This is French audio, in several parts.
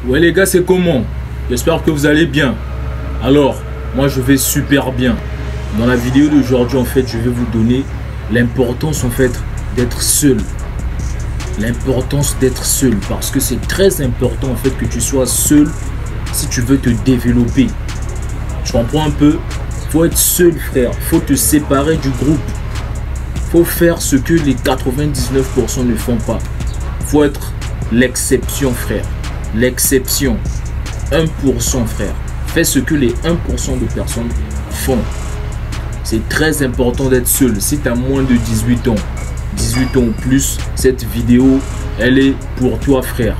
Ouais les gars, c'est comment? J'espère que vous allez bien. Alors, moi je vais super bien. Dans la vidéo d'aujourd'hui, en fait, je vais vous donner l'importance en fait d'être seul. L'importance d'être seul, parce que c'est très important en fait que tu sois seul si tu veux te développer. Tu comprends un peu? Faut être seul, frère. Faut te séparer du groupe. Faut faire ce que les 99% ne font pas. Faut être l'exception, frère. L'exception. 1%, frère. Fais ce que les 1% de personnes font. C'est très important d'être seul. Si tu as moins de 18 ans ou plus, cette vidéo, elle est pour toi, frère.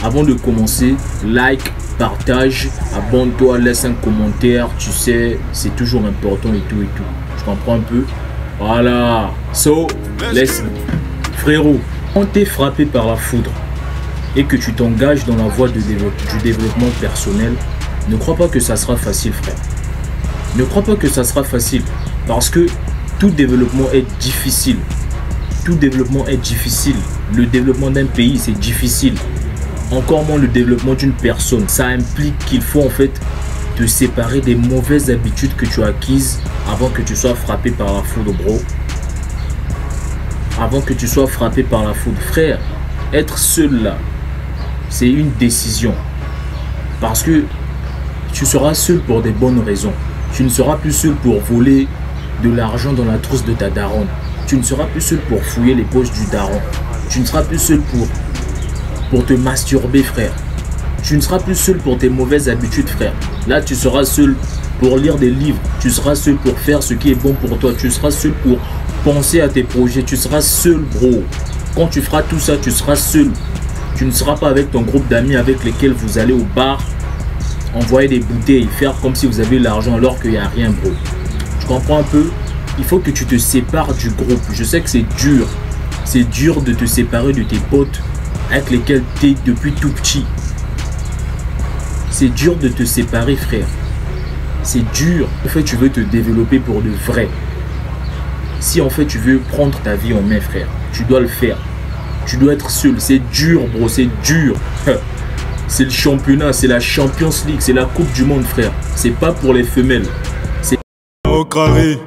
Avant de commencer, like, partage, abonne-toi, laisse un commentaire. Tu sais, c'est toujours important et tout. Tu comprends un peu? Voilà. So, laisse. Frérot, quand tu es frappé par la foudre et que tu t'engages dans la voie du développement personnel, ne crois pas que ça sera facile, frère. Ne crois pas que ça sera facile. Parce que tout développement est difficile. Tout développement est difficile. Le développement d'un pays, c'est difficile. Encore moins le développement d'une personne. Ça implique qu'il faut en fait te séparer des mauvaises habitudes que tu as acquises avant que tu sois frappé par la foudre, bro. Avant que tu sois frappé par la foudre. Frère, être seul là, c'est une décision. Parce que tu seras seul pour des bonnes raisons. Tu ne seras plus seul pour voler de l'argent dans la trousse de ta daronne. Tu ne seras plus seul pour fouiller les poches du daron. Tu ne seras plus seul pour te masturber, frère. Tu ne seras plus seul pour tes mauvaises habitudes, frère. Là, tu seras seul pour lire des livres. Tu seras seul pour faire ce qui est bon pour toi. Tu seras seul pour penser à tes projets. Tu seras seul, bro. Quand tu feras tout ça, tu seras seul. Tu ne seras pas avec ton groupe d'amis avec lesquels vous allez au bar, envoyer des bouteilles, faire comme si vous avez l'argent alors qu'il n'y a rien, bro. Tu comprends un peu? Il faut que tu te sépares du groupe. Je sais que c'est dur. C'est dur de te séparer de tes potes avec lesquels tu es depuis tout petit. C'est dur de te séparer, frère. C'est dur. En fait, tu veux te développer pour de vrai. Si en fait tu veux prendre ta vie en main, frère, tu dois le faire. Tu dois être seul. C'est dur, bro. C'est dur. C'est le championnat. C'est la Champions League. C'est la Coupe du Monde, frère. C'est pas pour les femelles. C'est... Au carré.